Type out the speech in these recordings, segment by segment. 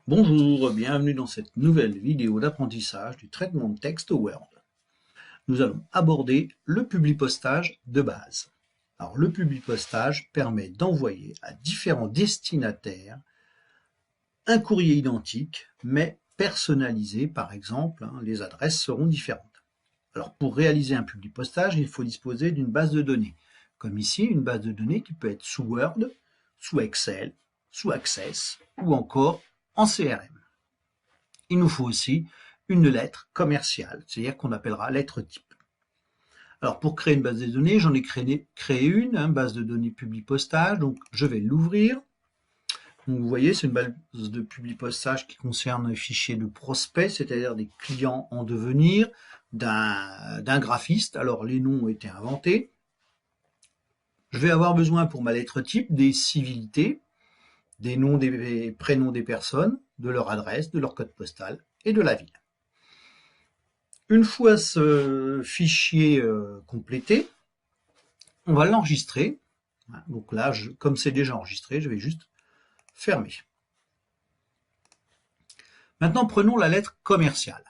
Bonjour, bienvenue dans cette nouvelle vidéo d'apprentissage du traitement de texte Word. Nous allons aborder le publipostage de base. Alors, le publipostage permet d'envoyer à différents destinataires un courrier identique, mais personnalisé, par exemple, les adresses seront différentes. Alors, pour réaliser un publipostage, il faut disposer d'une base de données, comme ici, une base de données qui peut être sous Word, sous Excel, sous Access ou encore en CRM. Il nous faut aussi une lettre commerciale, c'est-à-dire qu'on appellera lettre type. Alors pour créer une base de données, j'en ai créé une, base de données publipostage, donc je vais l'ouvrir. Donc vous voyez, c'est une base de publipostage qui concerne les fichiers de prospects, c'est-à-dire des clients en devenir, d'un graphiste. Alors les noms ont été inventés. Je vais avoir besoin pour ma lettre type des civilités, des noms, des prénoms des personnes, de leur adresse, de leur code postal et de la ville. Une fois ce fichier complété, on va l'enregistrer. Donc là, comme c'est déjà enregistré, je vais juste fermer. Maintenant, prenons la lettre commerciale.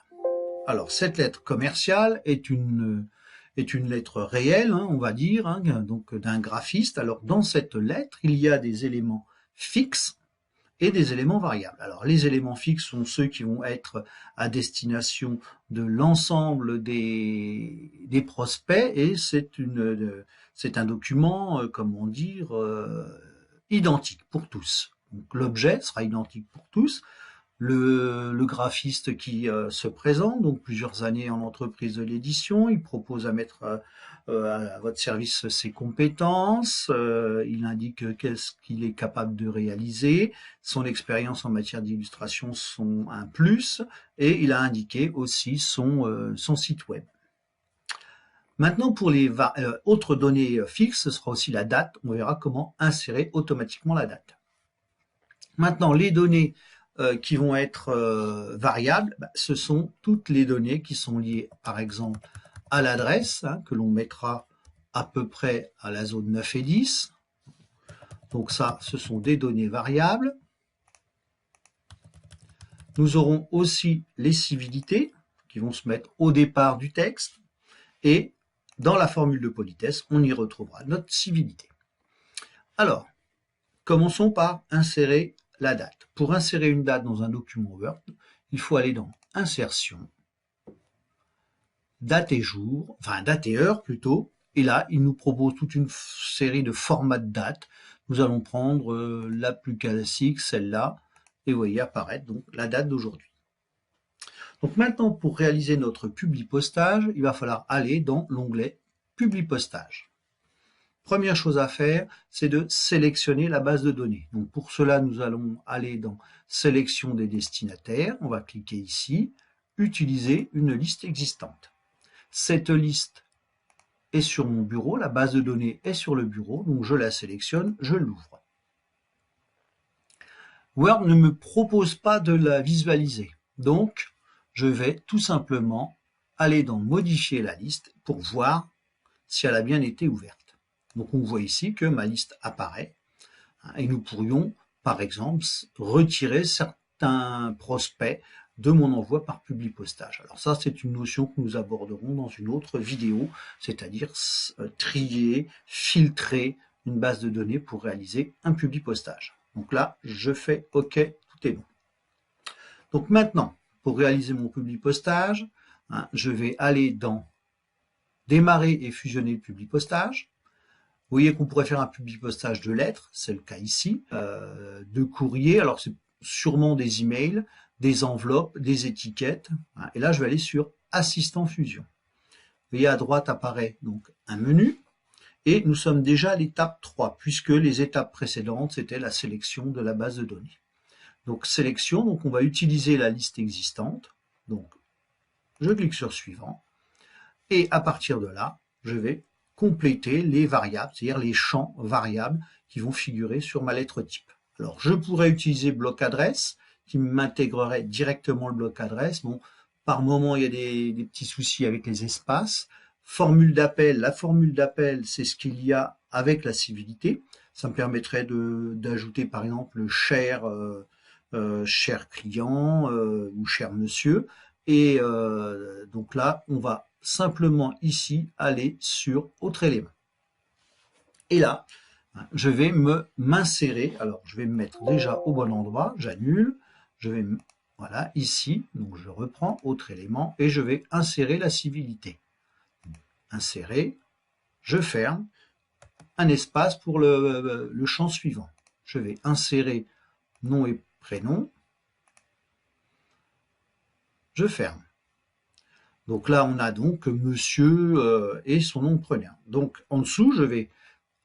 Alors, cette lettre commerciale est une lettre réelle, on va dire, donc d'un graphiste. Alors, dans cette lettre, il y a des éléments fixes et des éléments variables. Alors les éléments fixes sont ceux qui vont être à destination de l'ensemble des prospects et c'est un document, comment dire, identique pour tous. Donc l'objet sera identique pour tous. Le graphiste qui se présente, donc plusieurs années en entreprise de l'édition, il propose à mettre à votre service ses compétences, il indique qu'est-ce qu'il est capable de réaliser, son expérience en matière d'illustration sont un plus, et il a indiqué aussi son site web. Maintenant, pour les autres données fixes, ce sera aussi la date, on verra comment insérer automatiquement la date. Maintenant, les données qui vont être variables, ce sont toutes les données qui sont liées, par exemple, à l'adresse, que l'on mettra à peu près à la zone 9 et 10. Donc ça, ce sont des données variables. Nous aurons aussi les civilités qui vont se mettre au départ du texte. Et dans la formule de politesse, on y retrouvera notre civilité. Alors, commençons par insérer la date. Pour insérer une date dans un document Word, il faut aller dans Insertion, Date et jour, enfin date et heure plutôt, et là, il nous propose toute une série de formats de date. Nous allons prendre la plus classique, celle-là, et vous voyez apparaître donc la date d'aujourd'hui. Donc maintenant, pour réaliser notre publipostage, il va falloir aller dans l'onglet Publipostage. Première chose à faire, c'est de sélectionner la base de données. Donc pour cela, nous allons aller dans Sélection des destinataires. On va cliquer ici, Utiliser une liste existante. Cette liste est sur mon bureau, la base de données est sur le bureau, donc je la sélectionne, je l'ouvre. Word ne me propose pas de la visualiser, donc je vais tout simplement aller dans Modifier la liste pour voir si elle a bien été ouverte. Donc on voit ici que ma liste apparaît et nous pourrions par exemple retirer certains prospects de mon envoi par publipostage. Alors ça, c'est une notion que nous aborderons dans une autre vidéo, c'est-à-dire trier, filtrer une base de données pour réaliser un publipostage. Donc là, je fais OK, tout est bon. Donc maintenant, pour réaliser mon publipostage, je vais aller dans Démarrer et fusionner le publipostage. Vous voyez qu'on pourrait faire un publipostage de lettres, c'est le cas ici, de courriers, alors c'est sûrement des emails, des enveloppes, des étiquettes, et là je vais aller sur Assistant Fusion. Vous voyez à droite apparaît donc un menu, et nous sommes déjà à l'étape 3, puisque les étapes précédentes c'était la sélection de la base de données. Donc sélection, donc on va utiliser la liste existante, donc je clique sur Suivant, et à partir de là, je vais compléter les variables, c'est-à-dire les champs variables qui vont figurer sur ma lettre type. Alors, je pourrais utiliser bloc adresse, qui m'intégrerait directement le bloc adresse. Bon, par moment, il y a des petits soucis avec les espaces. Formule d'appel, la formule d'appel, c'est ce qu'il y a avec la civilité. Ça me permettrait d'ajouter, par exemple, le cher cher client ou cher monsieur. Et donc là, on va simplement ici aller sur autre élément. Et là, je vais m'insérer. Alors, je vais me mettre déjà au bon endroit. J'annule. Je vais, voilà, ici. Donc, je reprends autre élément et je vais insérer la civilité. Insérer. Je ferme. Un espace pour le champ suivant. Je vais insérer nom et prénom. Je ferme. Donc là, on a donc monsieur et son nom de prénom. Donc en dessous, je vais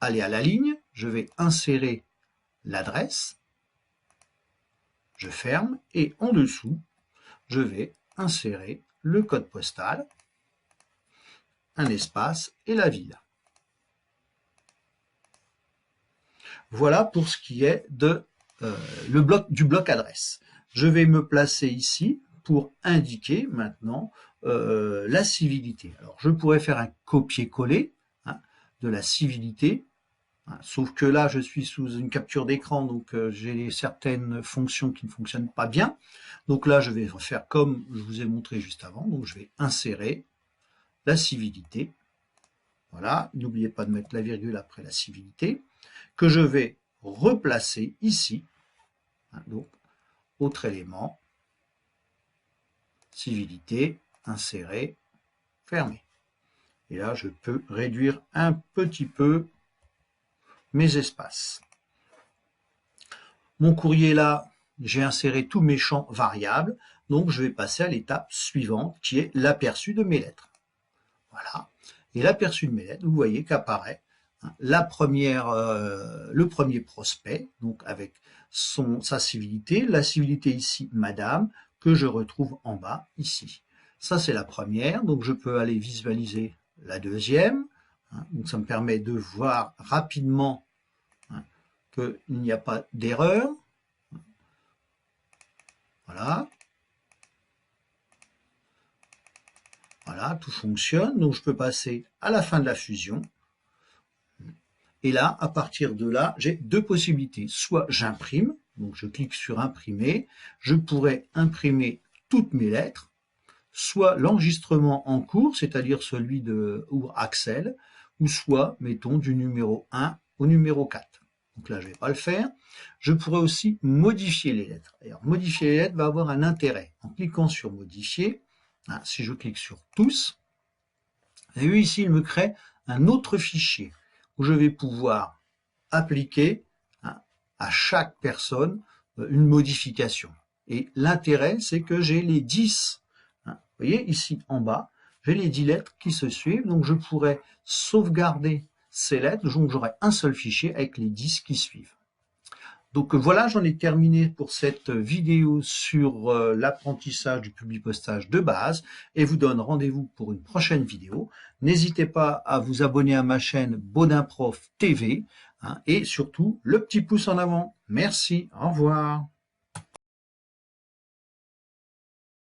aller à la ligne, je vais insérer l'adresse, je ferme, et en dessous, je vais insérer le code postal, un espace et la ville. Voilà pour ce qui est de du bloc adresse. Je vais me placer ici pour indiquer maintenant la civilité. Alors, je pourrais faire un copier-coller de la civilité, sauf que là, je suis sous une capture d'écran, donc j'ai certaines fonctions qui ne fonctionnent pas bien. Donc là, je vais faire comme je vous ai montré juste avant. Donc, je vais insérer la civilité. Voilà, n'oubliez pas de mettre la virgule après la civilité, que je vais replacer ici. Donc, autre élément, civilité, insérer, fermer. Et là, je peux réduire un petit peu mes espaces. Mon courrier là, j'ai inséré tous mes champs variables, donc je vais passer à l'étape suivante qui est l'aperçu de mes lettres. Voilà. Et l'aperçu de mes lettres, vous voyez qu'apparaît le premier prospect, donc avec sa civilité, la civilité ici, madame, que je retrouve en bas ici. Ça, c'est la première, donc je peux aller visualiser la deuxième. Donc ça me permet de voir rapidement qu'il n'y a pas d'erreur. Voilà. Voilà, tout fonctionne. Donc je peux passer à la fin de la fusion. Et là, à partir de là, j'ai deux possibilités. Soit j'imprime, donc je clique sur imprimer, je pourrais imprimer toutes mes lettres, soit l'enregistrement en cours, c'est-à-dire celui de Axel, ou soit, mettons, du numéro 1 au numéro 4. Donc là, je ne vais pas le faire. Je pourrais aussi modifier les lettres. Alors, modifier les lettres va avoir un intérêt. En cliquant sur modifier, si je clique sur tous, vous avez vu ici, il me crée un autre fichier où je vais pouvoir appliquer à chaque personne une modification. Et l'intérêt, c'est que j'ai les 10. Vous voyez, ici en bas, j'ai les 10 lettres qui se suivent. Donc, je pourrais sauvegarder ces lettres. Donc, j'aurai un seul fichier avec les 10 qui suivent. Donc, voilà, j'en ai terminé pour cette vidéo sur l'apprentissage du publipostage de base et vous donne rendez-vous pour une prochaine vidéo. N'hésitez pas à vous abonner à ma chaîne Baudin Prof TV et surtout le petit pouce en avant. Merci, au revoir.